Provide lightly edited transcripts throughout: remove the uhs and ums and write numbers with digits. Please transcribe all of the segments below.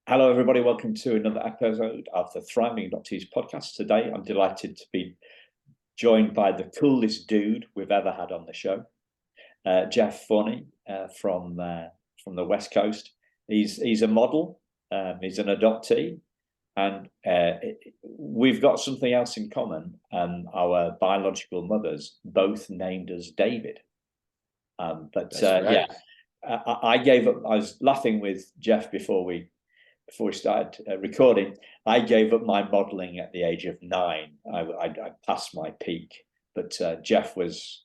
Hello, everybody. Welcome to another episode of the Thriving Adoptees podcast. Today, I'm delighted to be joined by the coolest dude we've ever had on the show, Jeff Forney from the West Coast. He's a model. He's an adoptee, and we've got something else in common. Our biological mothers both named us David. That's right. I gave up. I was laughing with Jeff before we started recording. I gave up my modeling at the age of 9. I passed my peak, but Jeff was,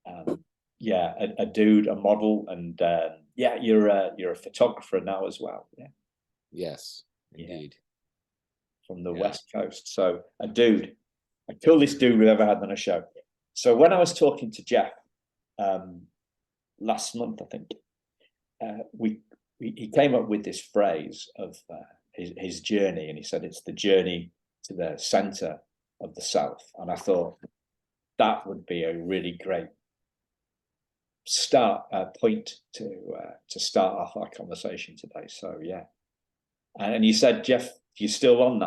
a dude, a model, and you're a photographer now as well. Yeah, Yes, indeed. from the West Coast. So a dude, a coolest dude we've ever had on a show. So when I was talking to Jeff last month, I think he came up with this phrase of his journey, and he said it's the journey to the center of the self. And I thought that would be a really great point to start off our conversation today. So yeah, and you said, Jeff, you're still on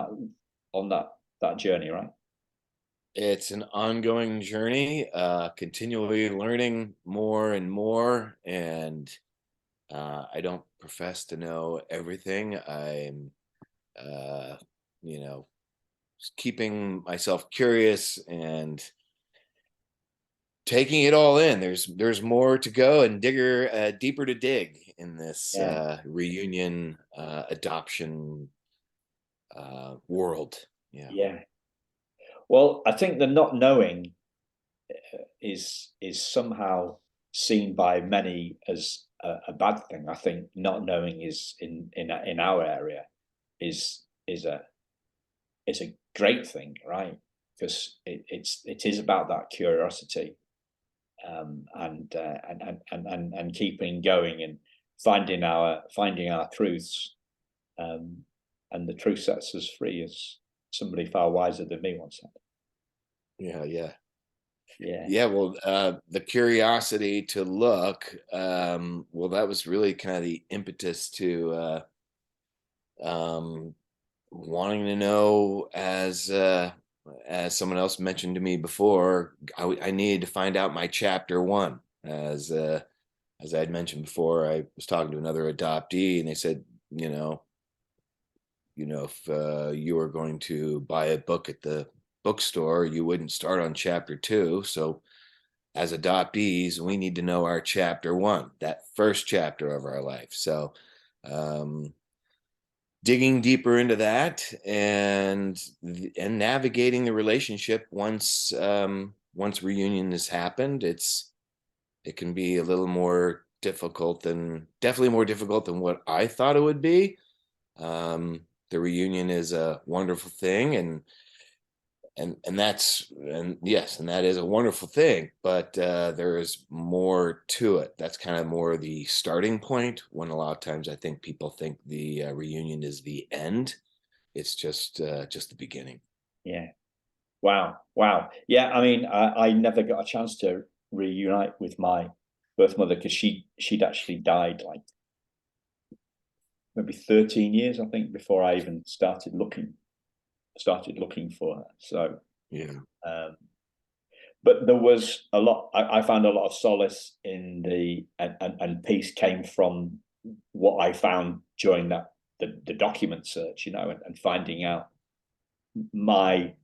that journey, right? It's an ongoing journey, continually learning more and more, and I don't profess to know everything. I'm, just keeping myself curious and taking it all in. There's more to go and deeper to dig in this reunion adoption world. Yeah. Well, I think the not knowing is somehow seen by many as a bad thing. I think not knowing is in our area is a great thing, right? Because it is about that curiosity, and keeping going and finding our truths, and the truth sets us free, as somebody far wiser than me once said. Well, the curiosity to look, well, that was really kind of the impetus to wanting to know, as someone else mentioned to me before, I needed to find out my chapter 1. As I had mentioned before, I was talking to another adoptee, and they said, if you were going to buy a book at the bookstore, you wouldn't start on chapter 2. So as adoptees, we need to know our chapter 1, that first chapter of our life. So digging deeper into that and navigating the relationship once reunion has happened, it can be a little more difficult definitely more difficult than what I thought it would be. The reunion is a wonderful thing, and that is a wonderful thing, but there is more to it. That's kind of more the starting point, when a lot of times I think people think the reunion is the end. It's just the beginning. Yeah. Wow. Yeah, I mean, I never got a chance to reunite with my birth mother, because she'd actually died like maybe 13 years, I think, before I even started looking for her. So but there was a lot. I found a lot of solace in and peace came from what I found during the document search, and finding out my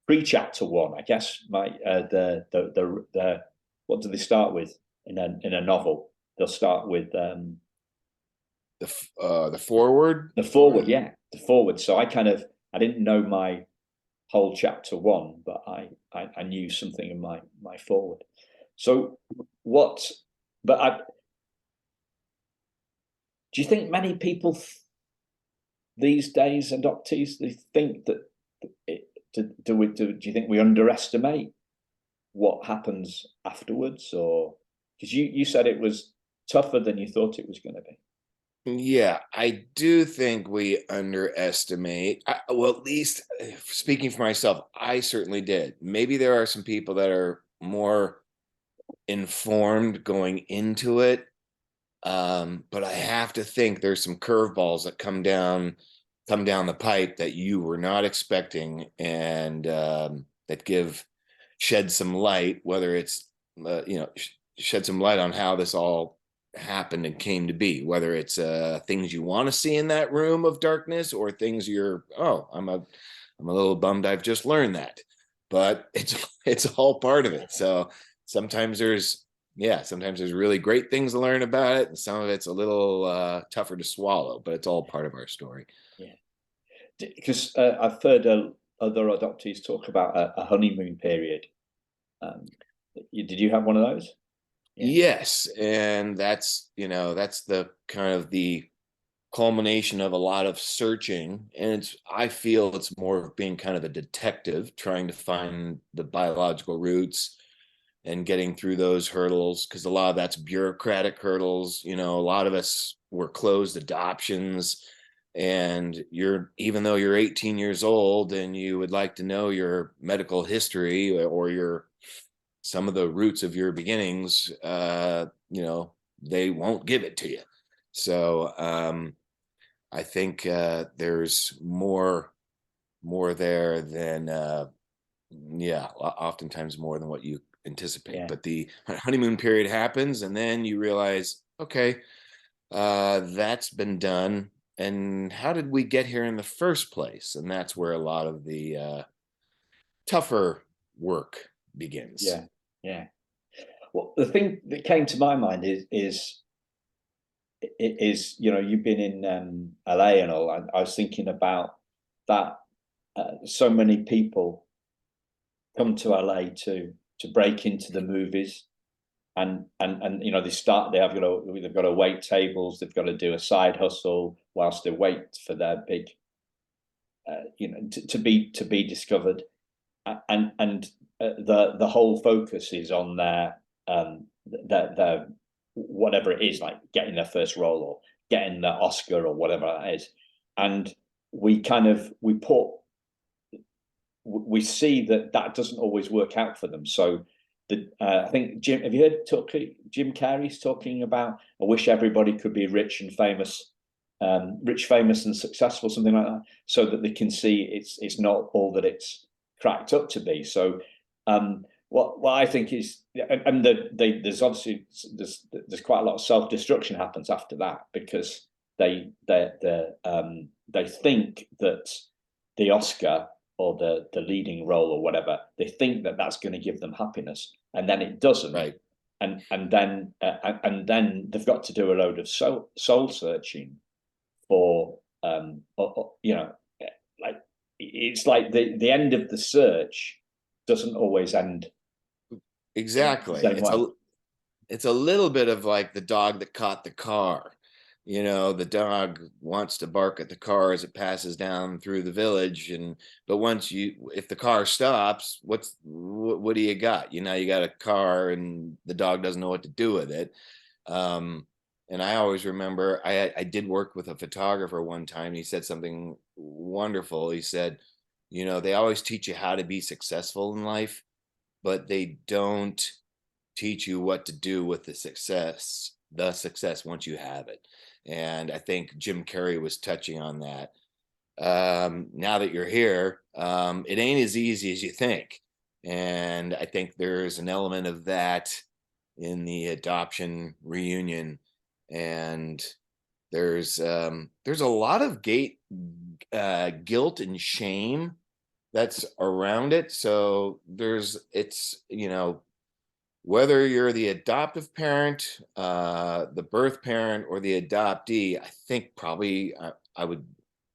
pre-chapter 1. I guess my the what do they start with in a novel? They'll start with the forward. The forward, yeah, the forward. So I didn't know my whole chapter 1, but I knew something in my forward. So do you think many people these days, adoptees, they think that do you think we underestimate what happens afterwards? Or because you said it was tougher than you thought it was going to be. Yeah, I do think we underestimate. Well, at least speaking for myself, I certainly did. Maybe there are some people that are more informed going into it, but I have to think there's some curveballs that come down come down the pipe that you were not expecting, and that shed some light, whether it's shed some light on how this all happened and came to be, whether it's things you want to see in that room of darkness, or things I'm a little bummed I've just learned that, but it's all part of it. So sometimes there's really great things to learn about it, and some of it's a little tougher to swallow, but it's all part of our story. Yeah, because I've heard other adoptees talk about a honeymoon period. Did you have one of those? Yeah. Yes, and that's the kind of the culmination of a lot of searching, and I feel it's more of being kind of a detective trying to find the biological roots and getting through those hurdles, because a lot of that's bureaucratic hurdles. A lot of us were closed adoptions, and even though you're 18 years old and you would like to know your medical history or some of the roots of your beginnings, they won't give it to you. So I think there's more there than oftentimes more than what you anticipate. Yeah. But the honeymoon period happens, and then you realize, okay, that's been done, and how did we get here in the first place? And that's where a lot of the tougher work begins. Yeah. Well, the thing that came to my mind is you've been in LA and all. I was thinking about that. So many people come to LA to break into the movies, and they've got to wait tables, they've got to do a side hustle whilst they wait for their big to be discovered, and the whole focus is on their whatever it is, like getting their first role or getting the Oscar or whatever that is. And we see that doesn't always work out for them. So I think have you heard Jim Carrey's talking about, I wish everybody could be rich, famous and successful, something like that, so that they can see it's not all that it's cracked up to be. So what I think is, and there's obviously there's quite a lot of self-destruction happens after that, because they think that the Oscar or the leading role or whatever, they think that that's going to give them happiness, and then it doesn't. Right. And then they've got to do a load of soul searching for like, it's like the end of the search doesn't always end exactly. It's a little bit of like the dog that caught the car. The dog wants to bark at the car as it passes down through the village, but if the car stops, what do you got? You got a car, and the dog doesn't know what to do with it. And I always remember, I did work with a photographer one time, and he said something wonderful. He said, they always teach you how to be successful in life, but they don't teach you what to do with the success once you have it. And I think Jim Carrey was touching on that. Now that you're here, it ain't as easy as you think. And I think there's an element of that in the adoption reunion. And there's a lot of guilt and shame that's around it. So whether you're the adoptive parent, the birth parent, or the adoptee, I think probably I would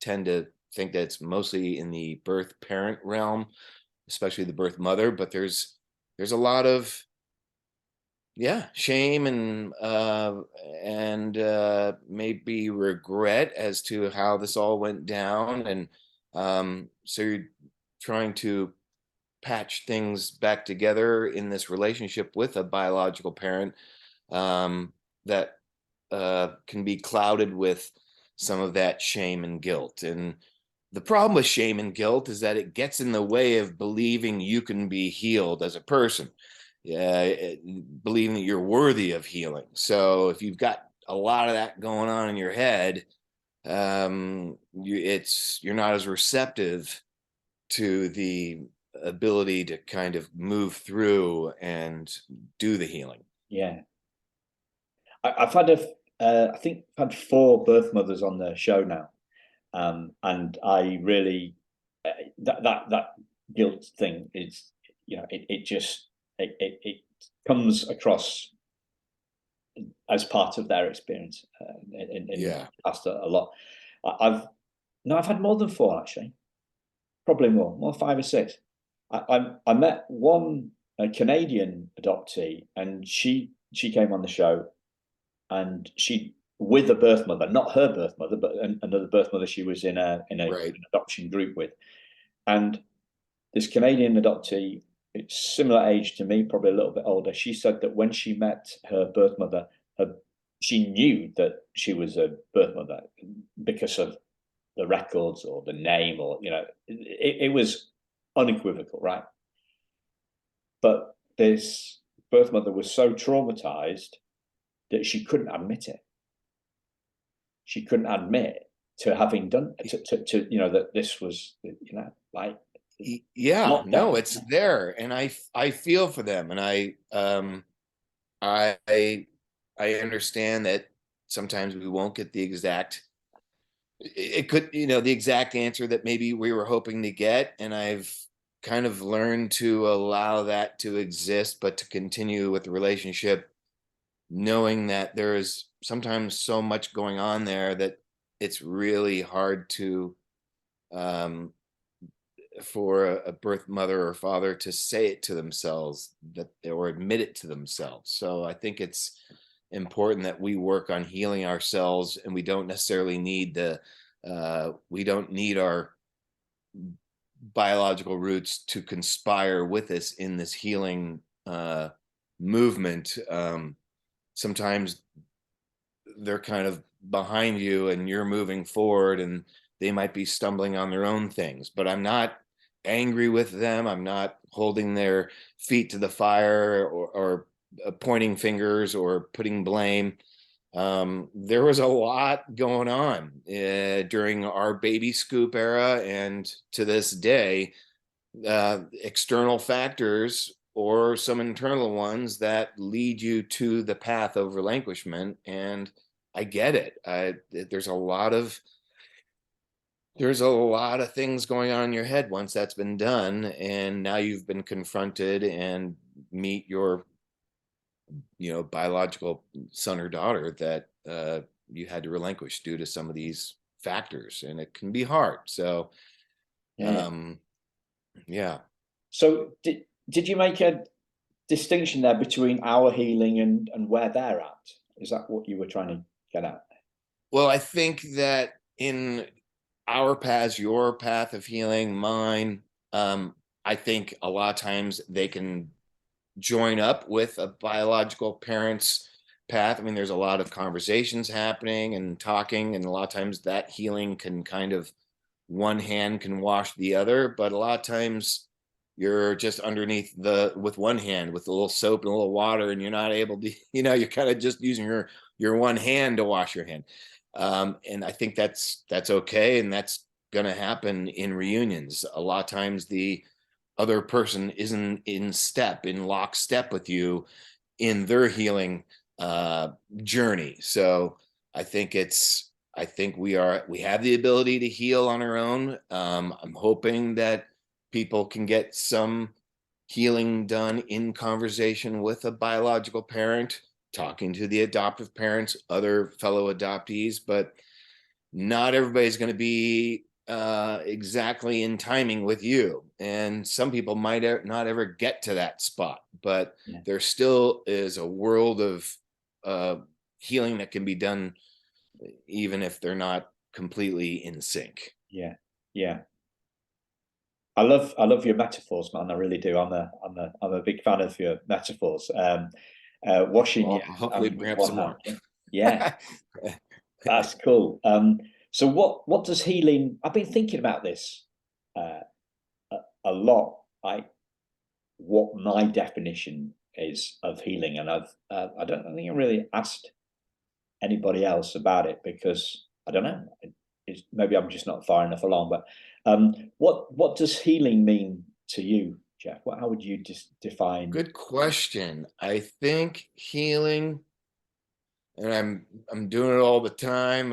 tend to think that it's mostly in the birth parent realm, especially the birth mother. But there's a lot of shame and maybe regret as to how this all went down, and so you're trying to patch things back together in this relationship with a biological parent that can be clouded with some of that shame and guilt. And the problem with shame and guilt is that it gets in the way of believing you can be healed as a person, believing that you're worthy of healing. So if you've got a lot of that going on in your head, you're not as receptive to the ability to kind of move through and do the healing. Yeah. I've had I think I've had 4 birth mothers on the show now, and I really that guilt thing is, it just it comes across as part of their experience in the Yeah. past a lot. I've no, I've had more than 4 actually, probably more 5 or 6. I met one a Canadian adoptee, and she came on the show, and she with a birth mother, not her birth mother, but another birth mother she was in an Right. adoption group with, and this Canadian adoptee, it's similar age to me, probably a little bit older. She said that when she met her birth mother, she knew that she was a birth mother because of the records or the name, or it was unequivocal, right? But this birth mother was so traumatized that she couldn't admit it. She couldn't admit to having done to that this was like Yeah, not no, done. it's there, and I feel for them, and I I understand that sometimes we won't get the exact, it could, the exact answer that maybe we were hoping to get, and I've kind of learned to allow that to exist, but to continue with the relationship, knowing that there is sometimes so much going on there that it's really hard to, um for a birth mother or father to say it to themselves, that or admit it to themselves. So I think it's important that we work on healing ourselves, and we don't necessarily need we don't need our biological roots to conspire with us in this healing movement. Sometimes they're kind of behind you and you're moving forward, and they might be stumbling on their own things, but I'm not angry with them. I'm not holding their feet to the fire, or pointing fingers or putting blame. There was a lot going on during our baby scoop era, and to this day, external factors or some internal ones that lead you to the path of relinquishment. And I get it. There's a lot of things going on in your head once that's been done, and now you've been confronted and meet your biological son or daughter that you had to relinquish due to some of these factors, and it can be hard. So Yeah. um yeah. So did you make a distinction there between our healing and where they're at? Is that what you were trying to get at? Well, I think that in our paths, your path of healing, mine, I think a lot of times they can join up with a biological parent's path. I mean, there's a lot of conversations happening and talking, and a lot of times that healing can kind of, one hand can wash the other, but a lot of times you're just underneath with one hand with a little soap and a little water, and you're not able to, you're kind of just using your one hand to wash your hand. And I think that's okay, and that's going to happen in reunions. A lot of times the other person isn't in lockstep with you in their healing journey. So I think we have the ability to heal on our own. I'm hoping that people can get some healing done in conversation with a biological parent, talking to the adoptive parents, other fellow adoptees, but not everybody's going to be exactly in timing with you. And some people might not ever get to that spot, but Yeah. there still is a world of healing that can be done, even if they're not completely in sync. Yeah. Yeah. I love your metaphors, man. I really do. I'm a big fan of your metaphors. Washing Well, your hopefully hands with bring up one some hand. more. Yeah, that's cool. So what does healing? I've been thinking about this uh, a lot. What my definition is of healing, and I don't think I really asked anybody else about it, because I don't know. Maybe I'm just not far enough along. But what does healing mean to you, Jeff? How would you define? Good question. I think healing, and I'm doing it all the time.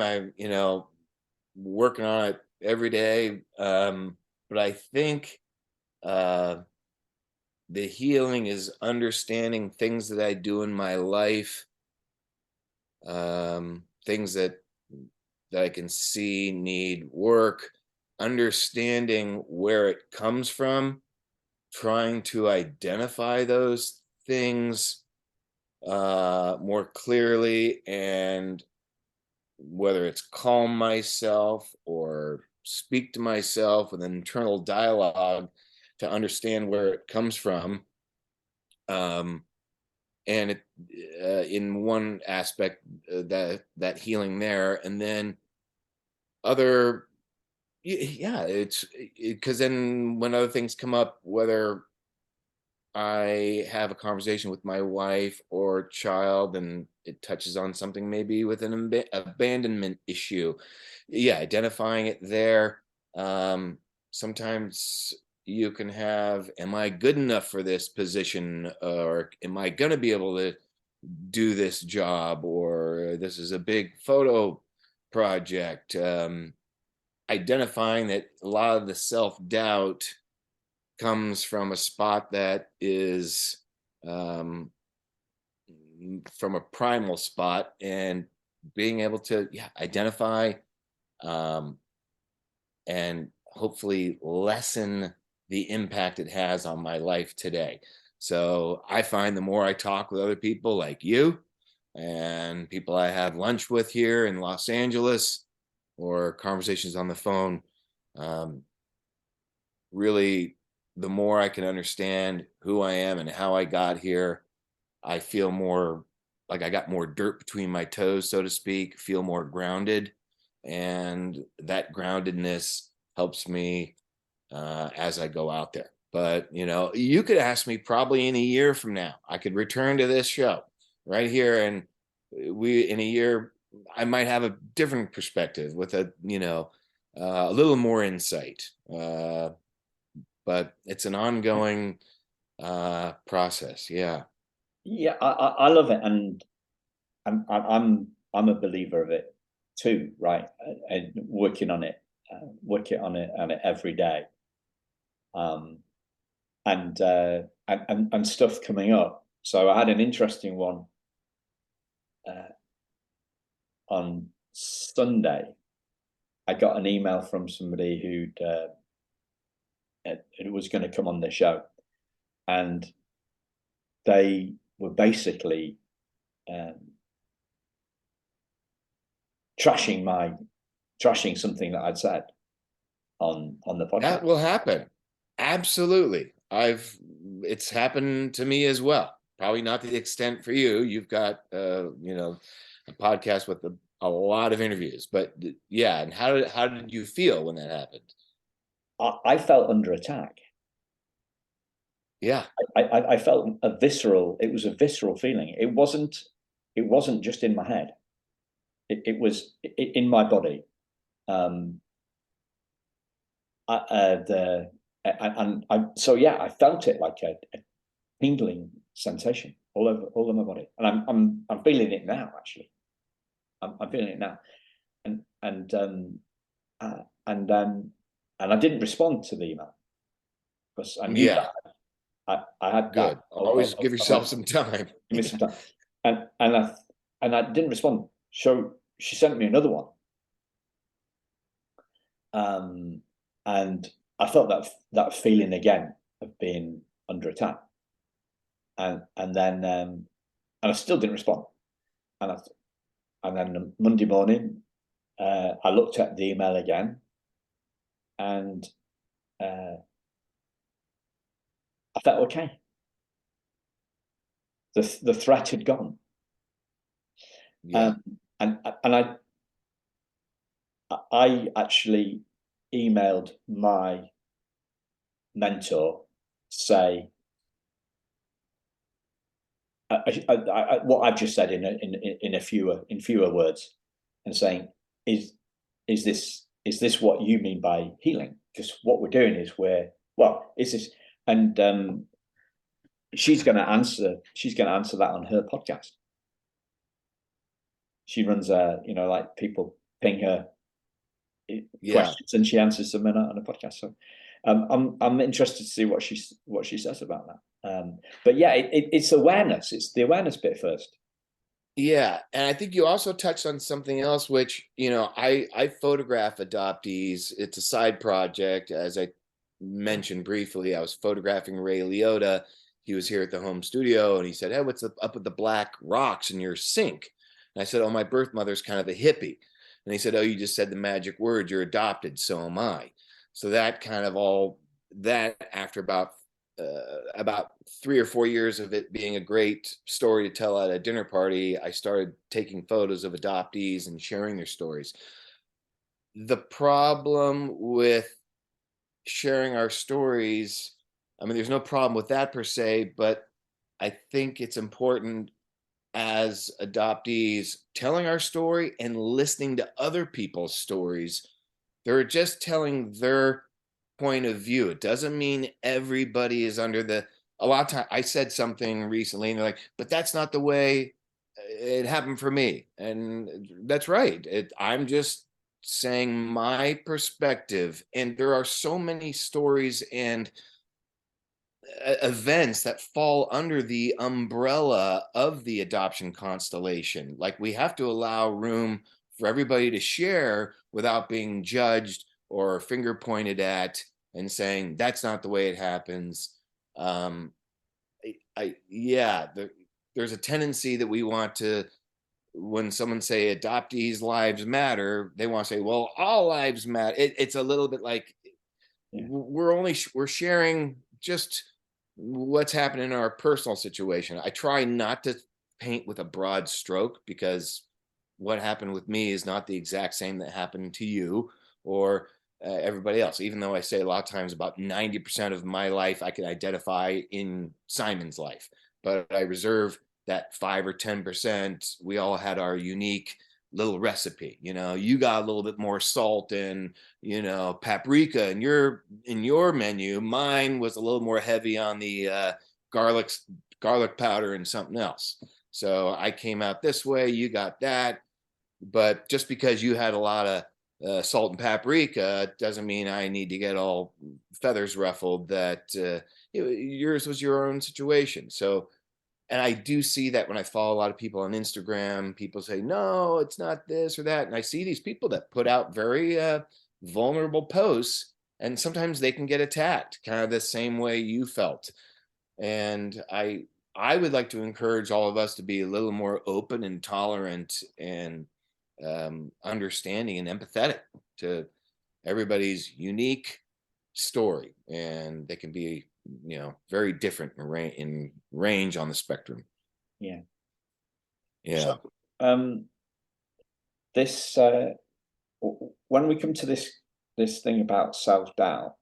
Working on it every day. But I think the healing is understanding things that I do in my life, things that I can see need work, understanding where it comes from, trying to identify those things more clearly, and whether it's calm myself or speak to myself with an internal dialogue to understand where it comes from. And in one aspect, that healing there, and then other, yeah, it's because then when other things come up, whether I have a conversation with my wife or child and it touches on something maybe with an abandonment issue, yeah, identifying it there. Sometimes you can have, am I good enough for this position, or am I going to be able to do this job, or this is a big photo project. Identifying that a lot of the self-doubt comes from a spot that is from a primal spot, and being able to identify and hopefully lessen the impact it has on my life today. So I find the more I talk with other people like you and people I have lunch with here in Los Angeles, or conversations on the phone, really, the more I can understand who I am and how I got here, I feel more like I got more dirt between my toes, so to speak, feel more grounded. And that groundedness helps me as I go out there. But, you could ask me probably in a year from now, I could return to this show right here. And in a year, I might have a different perspective with a little more insight. But it's an ongoing process. Yeah. Yeah, I love it, and I'm a believer of it too, right? And working on it every day, and stuff coming up. So I had an interesting one on Sunday. I got an email from somebody who was going to come on the show, and they were basically trashing something that I'd said on the podcast. That will happen. Absolutely. It's happened to me as well. Probably not to the extent for you. You've got a podcast with a lot of interviews, but yeah. And how did you feel when that happened? I felt under attack. Yeah. I felt it was a visceral feeling. It wasn't just in my head. It was in my body. So yeah, I felt it like a tingling sensation all over my body, and I'm feeling it now. Actually, I'm feeling it now, and I didn't respond to the line because I knew that I had good. that. Always give yourself some time. Give me some time, and I didn't respond. So she sent me another one, and I felt that feeling again of being under attack, and then and I still didn't respond, and then Monday morning, I looked at the email again, and I felt okay. The threat had gone. Yeah. And I actually emailed my mentor to say what I've just said in fewer words, and saying, is is this what you mean by healing? Because what we're doing is is this, and she's going to answer that on her podcast. She runs like people ping her questions and she answers them on a podcast. So I'm interested to see what she says about that. But yeah, it's awareness. It's the awareness bit first. Yeah, and I think you also touched on something else, which, I photograph adoptees. It's a side project. As I mentioned briefly, I was photographing Ray Liota. He was here at the home studio, and he said, "Hey, what's up with the black rocks in your sink?" And I said, "Oh, my birth mother's kind of a hippie." And he said, "Oh, you just said the magic word. You're adopted. So am I." So that kind of all that after about 3 or 4 years of it being a great story to tell at a dinner party, I started taking photos of adoptees and sharing their stories. The problem with sharing our stories, I mean, there's no problem with that per se, but I think it's important as adoptees telling our story and listening to other people's stories. They're just telling their point of view. It doesn't mean everybody is under the. A lot of time I said something recently and they're like, but that's not the way it happened for me. And that's right. I'm just saying my perspective. And there are so many stories and events that fall under the umbrella of the adoption constellation. Like, we have to allow room for everybody to share without being judged or finger pointed at and saying that's not the way it happens. There's a tendency that we want to, when someone say adoptees lives matter, they want to say, well, all lives matter. It's a little bit like, we're sharing just what's happening in our personal situation. I try not to paint with a broad stroke, because what happened with me is not the exact same that happened to you or everybody else. Even though I say a lot of times about 90% of my life I can identify in Simon's life, but I reserve that 5 or 10%. We all had our unique little recipe. You got a little bit more salt and paprika in your menu. Mine was a little more heavy on the garlic powder and something else. So I came out this way, you got that. But just because you had a lot of salt and paprika doesn't mean I need to get all feathers ruffled that yours was your own situation. So, and I do see that when I follow a lot of people on Instagram, people say, no, it's not this or that. And I see these people that put out very vulnerable posts, and sometimes they can get attacked kind of the same way you felt. And I would like to encourage all of us to be a little more open and tolerant and understanding and empathetic to everybody's unique story. And they can be very different in range on the spectrum. Yeah. So, this when we come to this thing about self-doubt,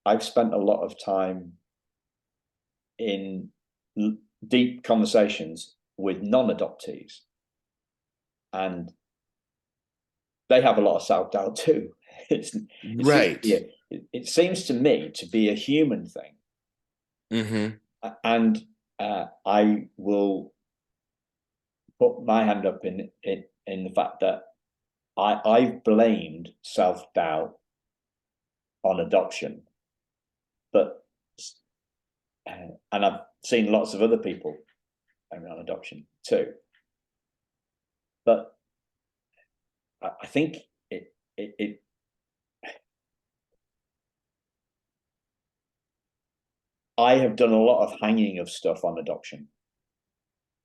I've spent a lot of time in deep conversations with non-adoptees, and they have a lot of self-doubt too. It seems to me to be a human thing. Mm-hmm. And I will put my hand up in the fact that I've blamed self-doubt on adoption, but and I've seen lots of other people on adoption too. But I think it I have done a lot of hanging of stuff on adoption.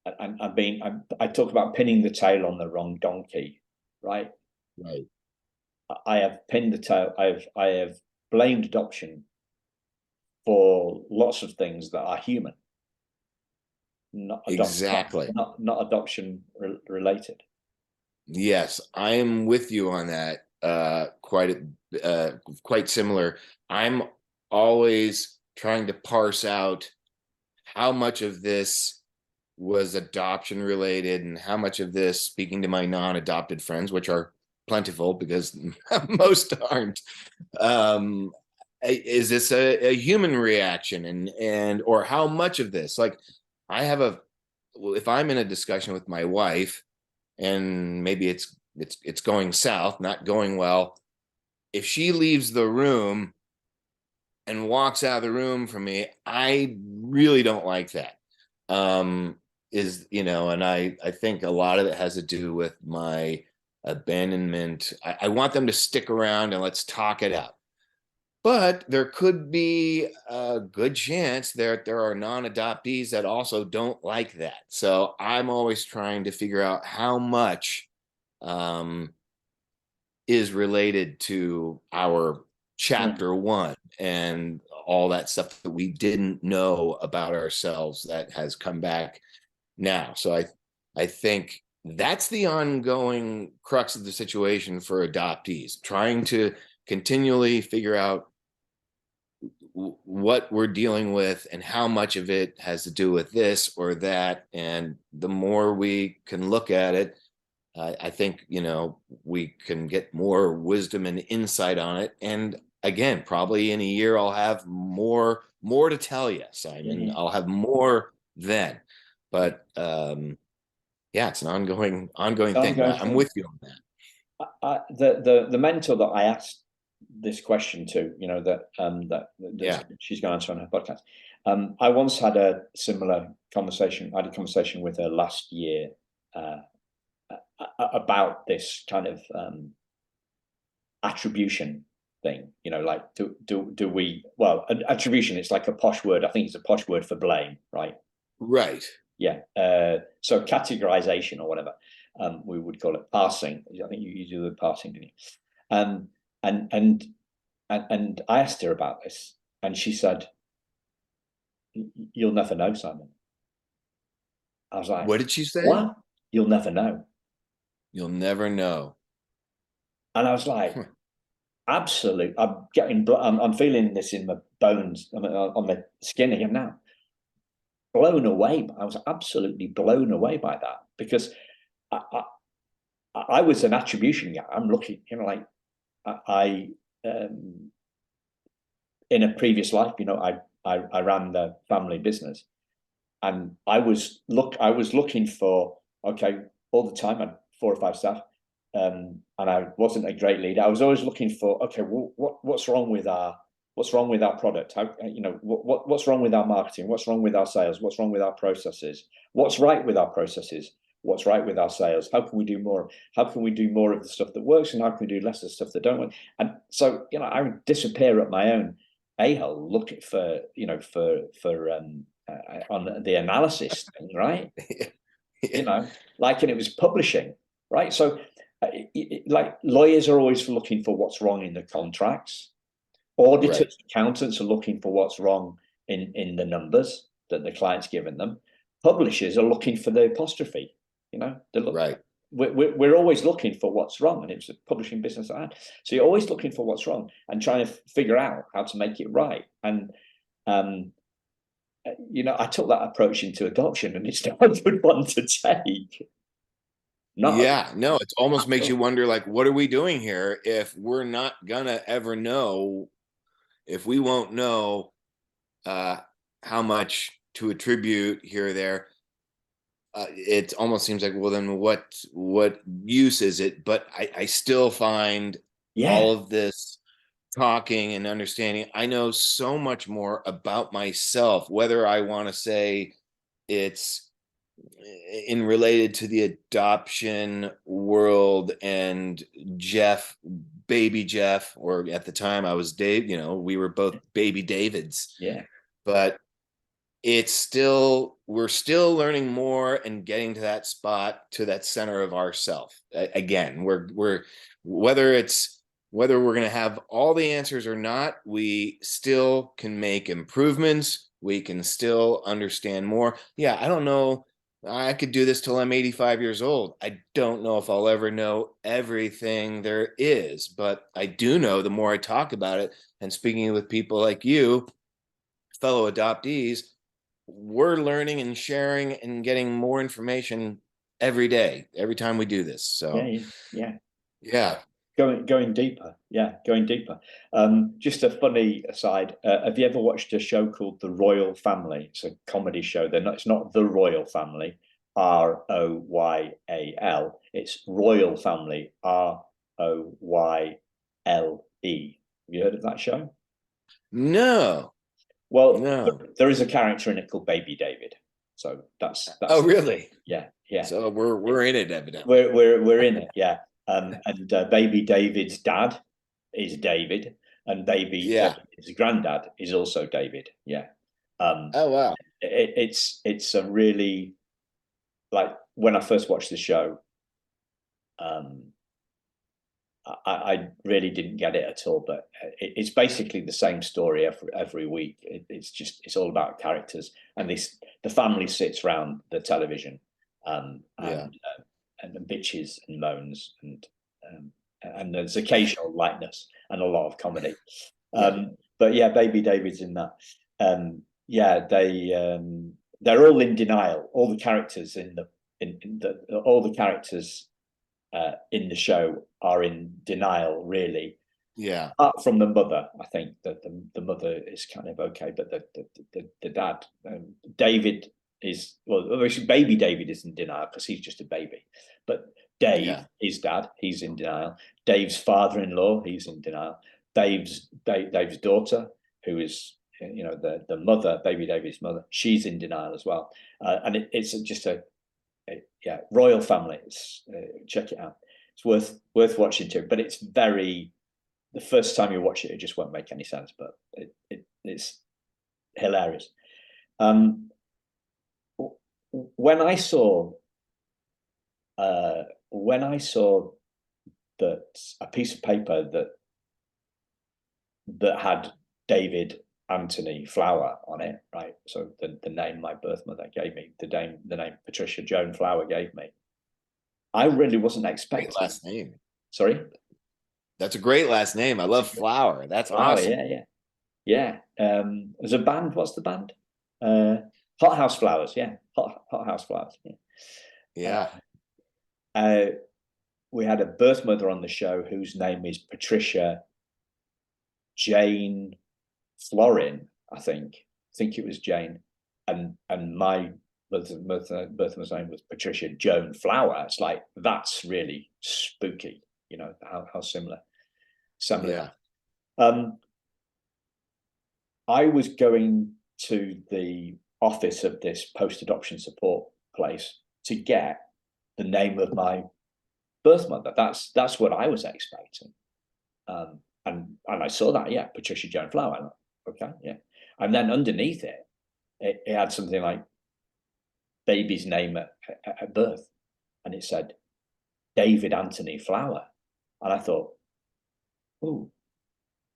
I talk about pinning the tail on the wrong donkey, right? Right. I have pinned the tail. I have blamed adoption for lots of things that are human, not exactly, not adoption related. Yes, I am with you on that. Quite similar. I'm always trying to parse out how much of this was adoption related and how much of this, speaking to my non-adopted friends, which are plentiful because most aren't. Um, is this a human reaction, and or how much of this? Like, I have if I'm in a discussion with my wife, and maybe it's going south, not going well. If she leaves the room and walks out of the room from me, I really don't like that. And I think a lot of it has to do with my abandonment. I want them to stick around and let's talk it out. But there could be a good chance that there are non-adoptees that also don't like that. So I'm always trying to figure out how much is related to our chapter one and all that stuff that we didn't know about ourselves that has come back now. So I think that's the ongoing crux of the situation for adoptees, trying to continually figure out what we're dealing with and how much of it has to do with this or that. And the more we can look at it, I think, we can get more wisdom and insight on it. And again, probably in a year, I'll have more to tell you, Simon. I'll have more then. But yeah, it's an ongoing thing. But I'm with you on that. The mentor that I asked this question to, that she's going to answer on her podcast. I once had a similar conversation. I had a conversation with her last year about this kind of attribution thing. Like do we? Well, attribution. It's like a posh word. I think it's a posh word for blame, right? Right. Yeah. So categorization or whatever we would call it, parsing. I think you do the parsing, didn't you? And I asked her about this, and she said, "You'll never know, Simon." I was like, "What did she say?" "What? You'll never know." You'll never know. And I was like, "Absolute." I'm feeling this in my bones, on my skin here now. Blown away. I was absolutely blown away by that, because I was an attribution guy. I'm looking, like I in a previous life, I ran the family business, and I was looking for, okay, all the time. I had 4 or 5 staff, and I wasn't a great leader. I was always looking for, okay, well, what's wrong with our product? How, what's wrong with our marketing? What's wrong with our sales? What's wrong with our processes? What's right with our processes? What's right with our sales? How can we do more? How can we do more of the stuff that works, and how can we do less of the stuff that don't work? And so, I would disappear at my own a-hole looking for, on the analysis thing, right? And it was publishing, right? So, like, lawyers are always looking for what's wrong in the contracts. Auditors, right. Accountants are looking for what's wrong in the numbers that the client's given them. Publishers are looking for the apostrophe. Right. We're always looking for what's wrong, and it's a publishing business I had. So you're always looking for what's wrong and trying to figure out how to make it right. And I took that approach into adoption, and it's not a good one to take. No, it almost makes you wonder, like, what are we doing here if we're not gonna ever know, if we won't know how much to attribute here or there. It almost seems like, well, then what use is it? But I still find all of this talking and understanding, I know so much more about myself, whether I want to say it's in related to the adoption world and baby Jeff, or at the time I was Dave, we were both baby Davids. Yeah. But we're still learning more and getting to that spot, to that center of ourself. Again, we're whether we're going to have all the answers or not, we still can make improvements. We can still understand more. Yeah, I don't know. I could do this till I'm 85 years old. I don't know if I'll ever know everything there is, but I do know, the more I talk about it and speaking with people like you, fellow adoptees, we're learning and sharing and getting more information every day, every time we do this. So yeah. Yeah. Going deeper, yeah, going deeper. Just a funny aside: have you ever watched a show called The Royal Family? It's a comedy show. It's not The Royal Family, Royal. It's Royal Family, Royle. Have you heard of that show? No, Well, no. there is a character in it called Baby David. So Oh, that's really? yeah, yeah. So we're in it, evidently. We're in it, yeah. And Baby David's dad is David, and Baby Yeah. David's granddad is also David. Yeah. Um, Oh, wow. it's a really, like, when I first watched the show, um, I really didn't get it at all. But it's basically the same story every week. It's all about characters, and the family sits around the television, Yeah. and bitches and moans, and there's occasional lightness and a lot of comedy. Yeah. But yeah, Baby David's in that. Yeah, they're all in denial. All the characters all the characters in the show are in denial, really. Yeah. Apart from the mother, I think that the mother is kind of okay, but the dad, David, is, well, Baby David is in denial because he's just a baby, but Dave, Yeah. his dad, he's in denial. Dave's father-in-law, he's in denial. Dave's daughter, who is, the mother, Baby David's mother, she's in denial as well. And it's just yeah, Royal Family. Check it out. It's worth watching too. But it's the first time you watch it, it just won't make any sense. But it's hilarious. When I saw that a piece of paper that had David Anthony Flower on it, right? So the name my birth mother gave me, the name Patricia Joan Flower gave me, I really wasn't expecting. Great last name. Sorry? That's a great last name. I love Flower. That's Flower, awesome. yeah. There's a band. What's the band? Hot House Flowers. Yeah, Hot House Flowers. Yeah. Yeah. We had a birth mother on the show whose name is Patricia Jane Florin. I think it was Jane, and my birth mother's name was Patricia Joan Flower. It's like, that's really spooky. How similar. Yeah. I was going to the office of this post-adoption support place to get the name of my birth mother. That's what I was expecting. And I saw that, yeah, Patricia Joan Flower. Okay, yeah. And then underneath it had something like baby's name at birth. And it said David Anthony Flower. And I thought, oh,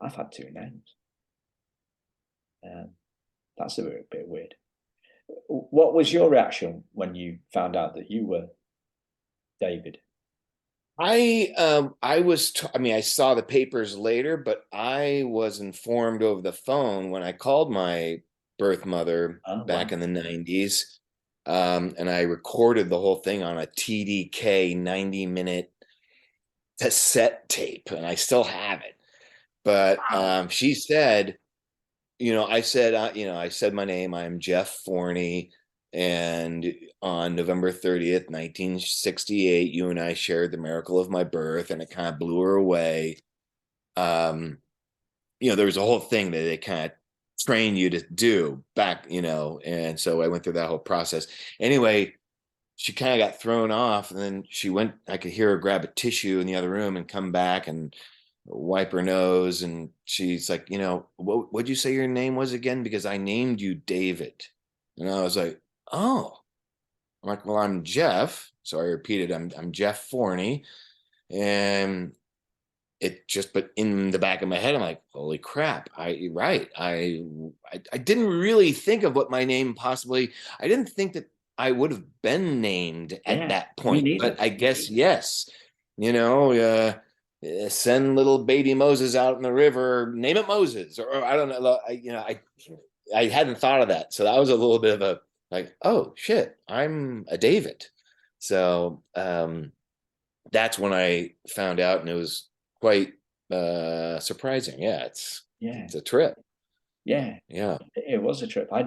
I've had two names. That's a bit weird. What was your reaction when you found out that you were David? I saw the papers later, but I was informed over the phone when I called my birth mother back in the 90s. And I recorded the whole thing on a TDK 90-minute cassette tape, and I still have it. But she said, I said my name. I'm Jeff Forney. And on November 30th, 1968, you and I shared the miracle of my birth, and it kind of blew her away. There was a whole thing that they kind of train you to do back, and so I went through that whole process. Anyway, she kind of got thrown off, and then I could hear her grab a tissue in the other room and come back and wipe her nose. And she's like, what'd you say your name was again? Because I named you David. And I was like, oh. I'm like, well, I'm Jeff. So I repeated, I'm Jeff Forney. And but in the back of my head, I'm like, holy crap. I didn't really think of what my name I didn't think that I would have been named at that point. But I guess, yes, send little baby Moses out in the river, name it Moses, or I don't know. I hadn't thought of that. So that was a little bit of a, like, oh shit, I'm a David. So that's when I found out, and it was quite surprising. Yeah, it's a trip. Yeah, Yeah, it was a trip. I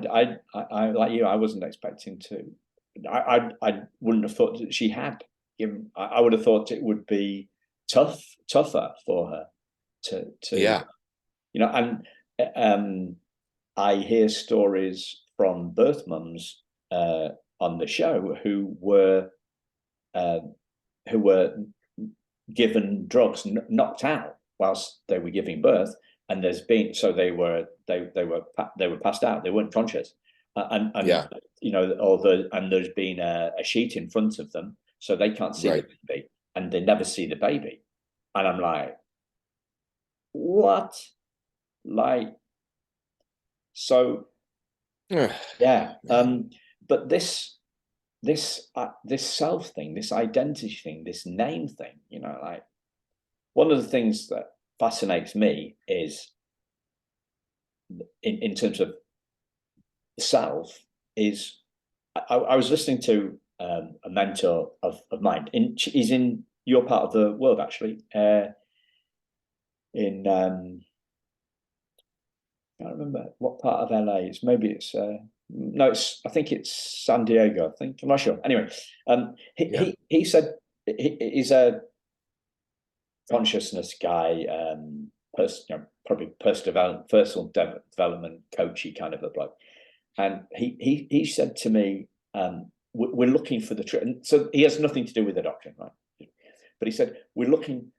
like you. I wasn't expecting to. I wouldn't have thought that she had given. I would have thought it would be tougher for her to yeah, and I hear stories from birth mums on the show uh, who were given drugs, knocked out whilst they were giving birth, and there's been so they were passed out, they weren't conscious, and yeah, and there's been a sheet in front of them so they can't see the right. baby, and they never see the baby, and I'm like, what, like, so yeah, Man. but this self thing, this identity thing, this name thing, like, one of the things that fascinates me is in terms of self is I was listening to a mentor of mine. He's in your part of the world, actually. In I can't remember what part of LA. It's no, I think it's San Diego. I think, I'm not sure. Anyway, Yeah, he said he's a consciousness guy, probably personal development coachy kind of a bloke. And he said to me, we're looking for the truth. And so he has nothing to do with the doctrine, right? But he said, we're looking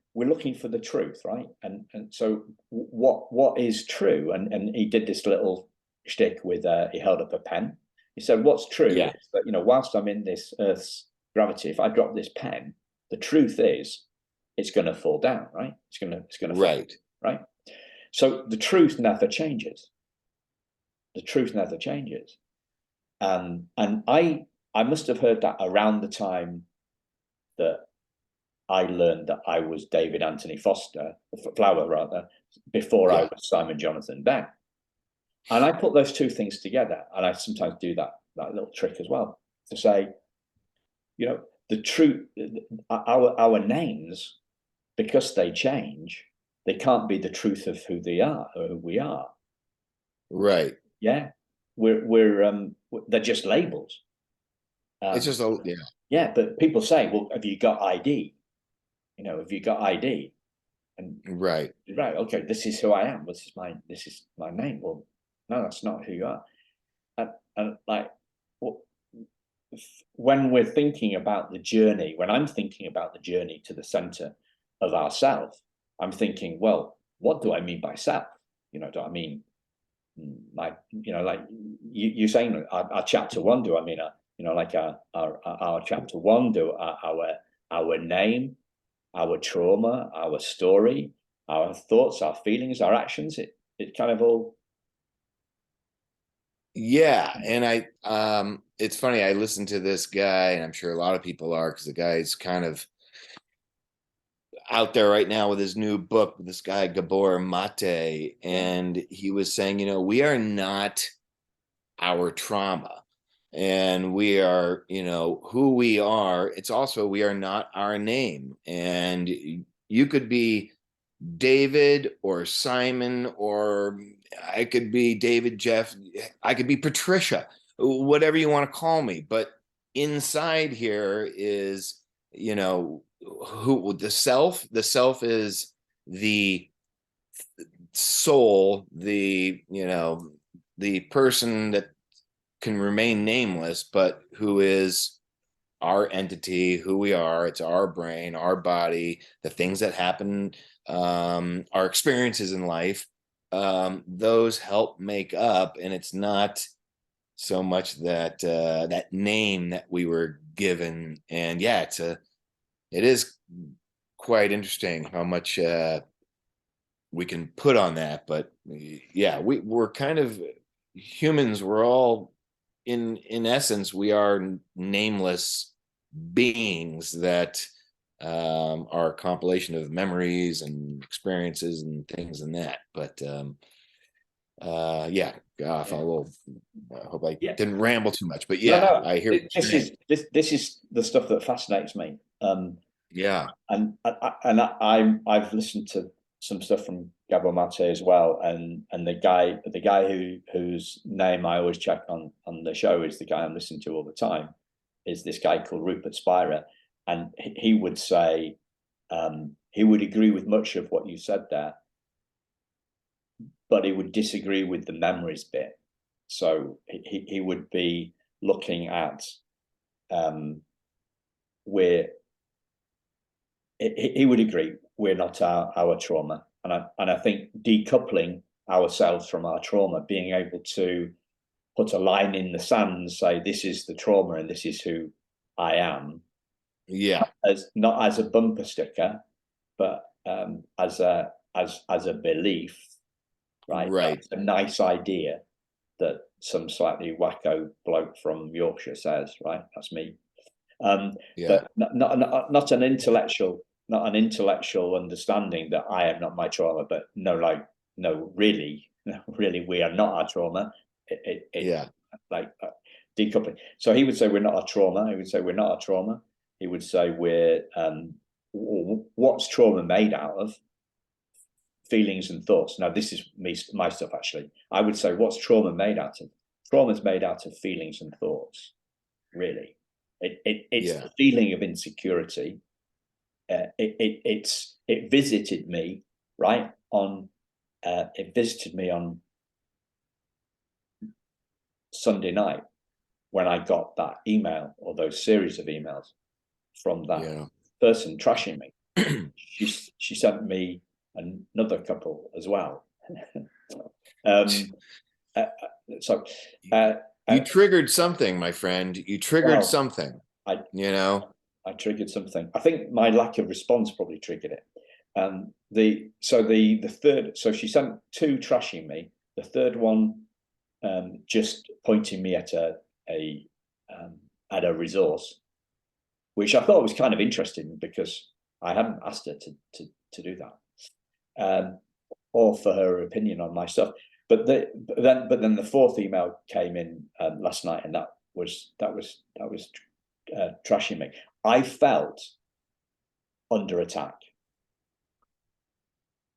for the truth, right? And so what is true? And he did this little shtick with he held up a pen. He said, what's true yeah, is that, whilst I'm in this Earth's gravity, if I drop this pen, the truth is it's going to fall down, right? It's going to fall, right. right? So the truth never changes. The truth never changes. And I must have heard that around the time that I learned that I was David Anthony Flower rather, before I Yeah, was Simon Jonathan Ben. And I put those two things together, and I sometimes do that little trick as well, to say, the truth, our names, because they change, they can't be the truth of who they are or who we are. right. Yeah, we're they're just labels. It's Um, just a yeah, yeah, but people say, well, have you got ID? Have you got ID? And right. right, okay, this is who I am. This is my name. Well, no, that's not who you are. And like, when we're thinking about the journey, when I'm thinking about the journey to the center of ourself, I'm thinking, well, what do I mean by self? Do I mean like you saying our chapter one? Do I mean like our chapter one? Do our name, our trauma, our story, our thoughts, our feelings, our actions? It kind of all. Yeah, and it's funny, I listened to this guy, and I'm sure a lot of people are, because the guy's kind of out there right now with his new book, this guy Gabor Mate, Yeah, and he was saying, we are not our trauma, and we are, who we are. It's also, we are not our name, and you could be David or Simon, or I could be David, Jeff, I could be Patricia, whatever you want to call me. But inside here is, who the self is the soul, the person that can remain nameless, but who is our entity, who we are. It's our brain, our body, the things that happen, our experiences in life. Those help make up, and it's not so much that that name that we were given. And yeah, it is quite interesting how much we can put on that. But yeah, we're kind of humans. We're all in essence, we are nameless beings that are a compilation of memories and experiences and things and that. But yeah, gosh, yeah, I hope I yeah. didn't ramble too much. But No, yeah, no. I hear what you're saying. This is the stuff that fascinates me. Yeah. I've listened to some stuff from Gabor Mate as well, and the guy whose name I always check on the show is the guy I'm listening to all the time, is this guy called Rupert Spira, and he would say he would agree with much of what you said there, but he would disagree with the memories bit. So he would be looking at where he would agree we're not our trauma, and I think decoupling ourselves from our trauma, being able to put a line in the sand and say this is the trauma and this is who I am, Yeah. as not as a bumper sticker, but as a belief, right? Right. That's a nice idea that some slightly wacko bloke from Yorkshire says, right? That's me. Yeah. But not an intellectual, not an intellectual understanding that I am not my trauma, but really, we are not our trauma. Yeah. Like decoupling. So he would say we're not a trauma. He would say we're not a trauma. He would say we're what's trauma made out of? Feelings and thoughts. Now this is my stuff actually. I would say what's trauma made out of? Trauma is made out of feelings and thoughts. Really, it's the feeling of insecurity. It visited me right on. It visited me on Sunday night when I got that email or those series of emails from that person trashing me. She sent me another couple as well. So you triggered something, my friend. You triggered something. I triggered something. I think my lack of response probably triggered it. The third. So she sent two trashing me. The third one just pointing me at a resource, which I thought was kind of interesting because I hadn't asked her to do that, or for her opinion on my stuff. But then the fourth email came in last night, and that was trashing me. I felt under attack.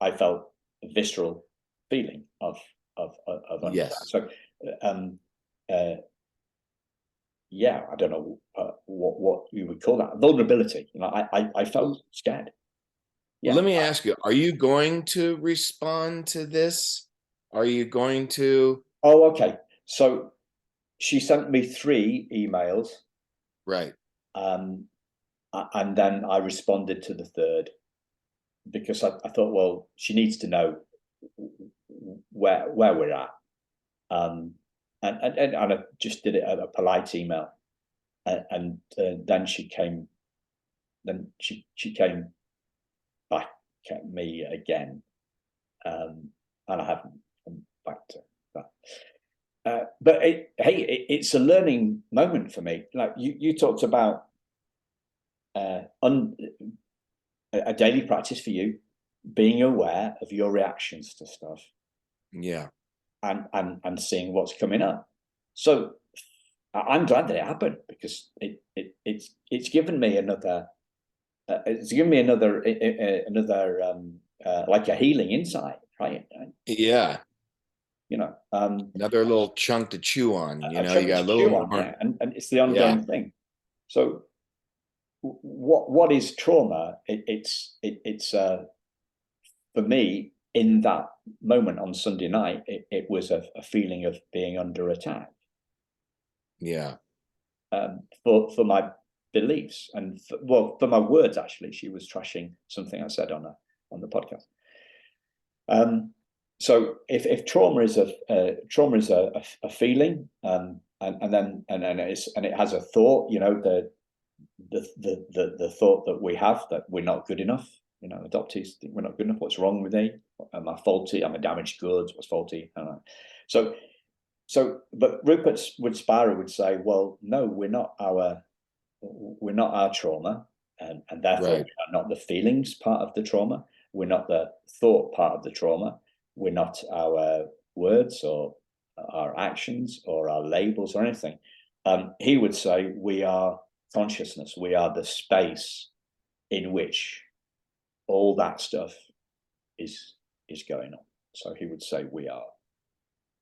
I felt a visceral feeling of under attack. So yeah, I don't know what you would call that, vulnerability. I felt scared. Yeah. Let me ask you: are you going to respond to this? Are you going to? Oh, okay. So she sent me 3 emails, right? And then I responded to the third because I thought, well, she needs to know where we're at. And I just did it a polite email, and then she came back at me again, and I haven't come back to that. But it's a learning moment for me. Like you talked about a daily practice for you, being aware of your reactions to stuff. Yeah. And seeing what's coming up. So I'm glad that it happened because it's given me another like a healing insight, right? Yeah. Another little chunk to chew on. You got a little more, yeah. And it's the ongoing thing. So what is trauma? It's for me, in that moment on Sunday night, it was a feeling of being under attack. Yeah. For my beliefs and for my words. Actually, she was trashing something I said on the podcast. So if trauma is a feeling, and it has a thought, the thought that we have that we're not good enough. Adoptees think we're not good enough. What's wrong with me? Am I faulty? Am I damaged goods? What's faulty? I don't know. But Rupert Spira would say, well, no, we're not our trauma, and therefore we are not the feelings part of the trauma. We're not the thought part of the trauma. We're not our words or our actions or our labels or anything. He would say we are consciousness. We are the space in which all that stuff is going on. So he would say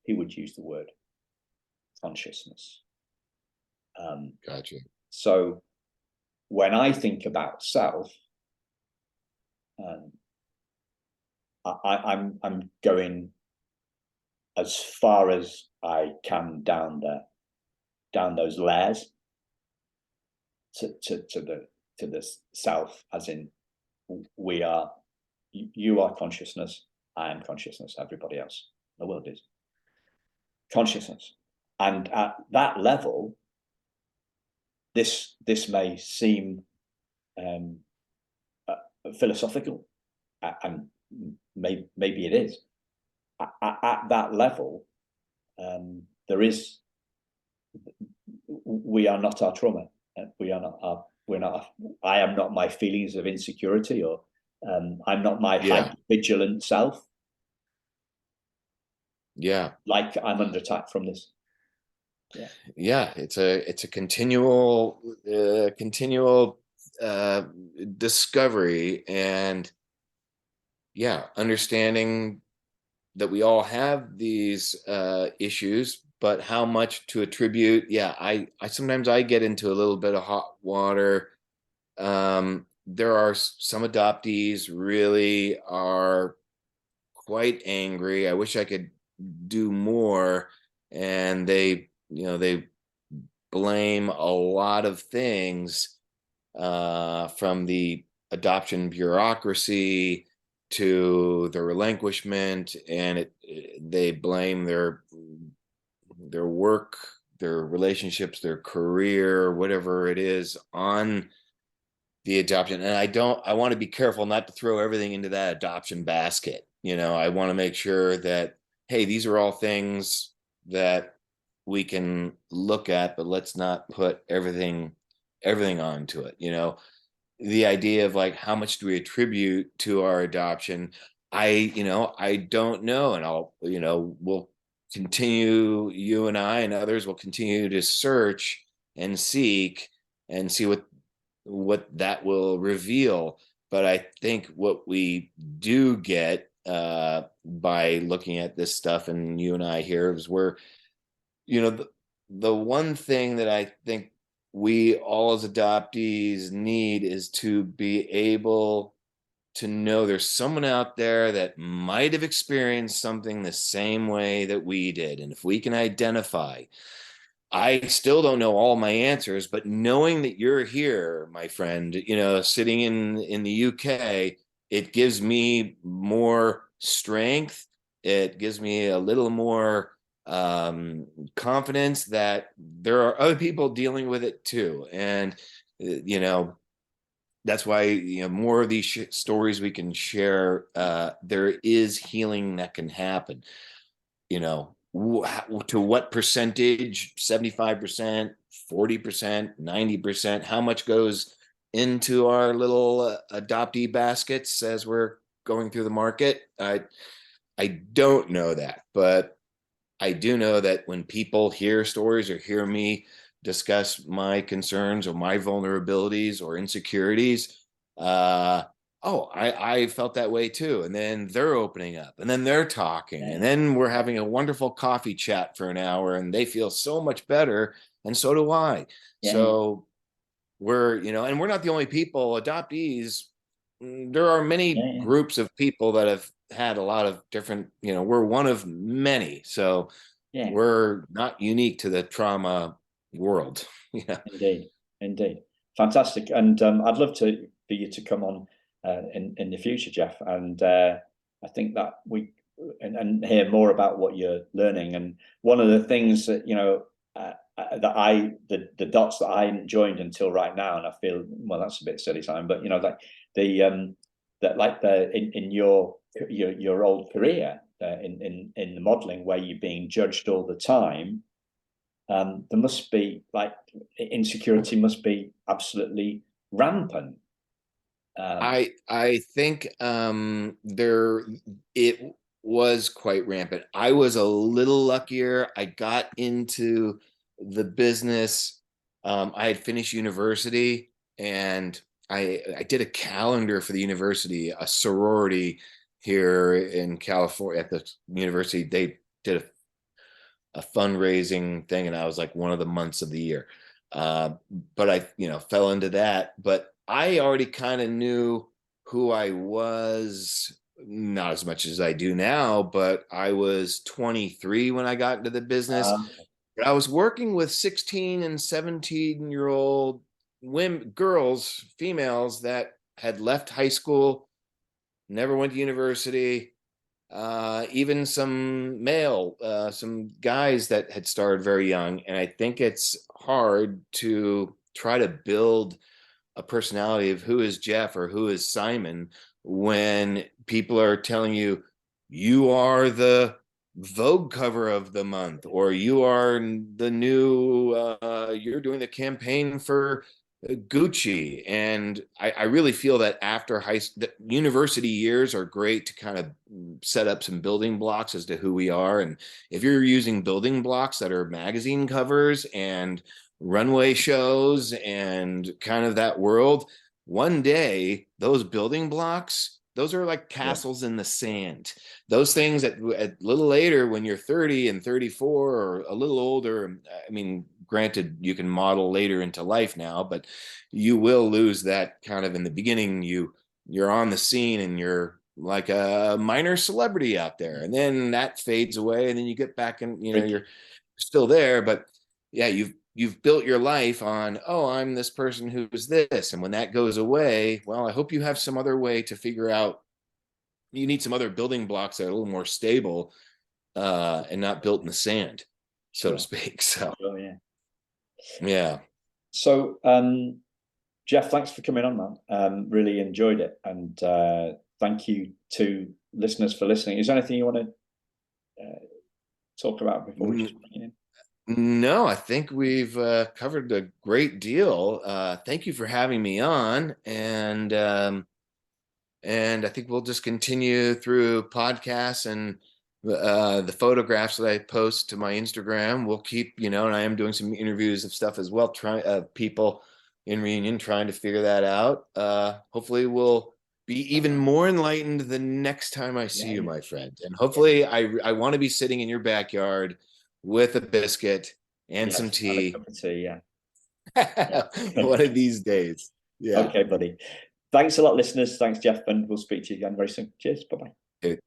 he would use the word consciousness. Gotcha. So when I think about self, I'm going as far as I can down those layers to the self, as in you are consciousness, I am consciousness, everybody else in the world is consciousness. And at that level, this may seem philosophical, and maybe it is. At that level, we are not our trauma. I am not my feelings of insecurity, or I'm not my hyper vigilant self. Yeah. Like I'm under attack from this. Yeah. It's a continual discovery, and understanding that we all have these issues, but how much to attribute. I sometimes I get into a little bit of hot water. There are some adoptees really are quite angry. I wish I could do more. And they blame a lot of things, from the adoption bureaucracy to the relinquishment, and they blame their work, their relationships, their career, whatever it is, on the adoption. And I want to be careful not to throw everything into that adoption basket. I want to make sure that, hey, these are all things that we can look at, but let's not put everything onto it. The idea of like, how much do we attribute to our adoption? I don't know. And we'll continue, you and I and others will continue to search and seek and see what that will reveal. But I think what we do get by looking at this stuff, and you and I here, is where, the one thing that I think we all as adoptees need is to be able to know there's someone out there that might have experienced something the same way that we did. And if we can identify, I still don't know all my answers, but knowing that you're here, my friend, sitting in the UK, it gives me more strength. It gives me a little more confidence that there are other people dealing with it too. And that's why more of these stories we can share. There is healing that can happen. To what percentage? 75%, 40%, 90%? How much goes into our little adoptee baskets as we're going through the market? I don't know that, but I do know that when people hear stories or hear me discuss my concerns or my vulnerabilities or insecurities, I felt that way too. And then they're opening up, and then they're talking, and then we're having a wonderful coffee chat for an hour, and they feel so much better. And so do I. So we're, and we're not the only people, adoptees. There are many groups of people that have had a lot of different, we're one of many. So we're not unique to the trauma world. Indeed. Fantastic. And I'd love for you to come on in the future, Jeff. And I think that we and hear more about what you're learning. And one of the things that, the dots that I hadn't joined until right now, and I feel, well, that's a bit silly, Simon, but in your old career in the modeling, where you're being judged all the time, there must be, like, insecurity must be absolutely rampant. I think it was quite rampant. I was a little luckier. I got into the business. I had finished university, and I did a calendar for the university, a sorority here in California at the university. They did a fundraising thing, and I was like one of the months of the year. But I, fell into that. But I already kind of knew who I was, not as much as I do now, but I was 23 when I got into the business. But I was working with 16 and 17-year-old women, girls, females that had left high school, never went to university, even some guys that had started very young. And I think it's hard to try to build a personality of who is Jeff or who is Simon when people are telling you, you are the Vogue cover of the month, or you are the new, you're doing the campaign for Gucci. And I really feel that after the university years are great to kind of set up some building blocks as to who we are. And if you're using building blocks that are magazine covers and runway shows and kind of that world, one day those building blocks, those are like castles in the sand. Those things that a little later, when you're 30 and 34 or a little older, I mean, granted, you can model later into life now, but you will lose that kind of in the beginning. You're on the scene and you're like a minor celebrity out there, and then that fades away, and then you get back and you're still there, but yeah, you've built your life on, oh, I'm this person who's this. And when that goes away, well, I hope you have some other way to figure out, you need some other building blocks that are a little more stable, and not built in the sand, so to speak. So, yeah. So, Jeff, thanks for coming on, man. Really enjoyed it. And thank you to listeners for listening. Is there anything you want to talk about before we just bring it in? No, I think we've covered a great deal. Thank you for having me on, and I think we'll just continue through podcasts and the photographs that I post to my Instagram. We'll keep, and I am doing some interviews of stuff as well, trying people in reunion, trying to figure that out. Hopefully, we'll be even more enlightened the next time I see you, my friend. And hopefully, I want to be sitting in your backyard with a biscuit and some tea. And a cup of tea, One of these days. Yeah. Okay, buddy. Thanks a lot, listeners. Thanks, Jeff, and we'll speak to you again very soon. Cheers. Bye-bye.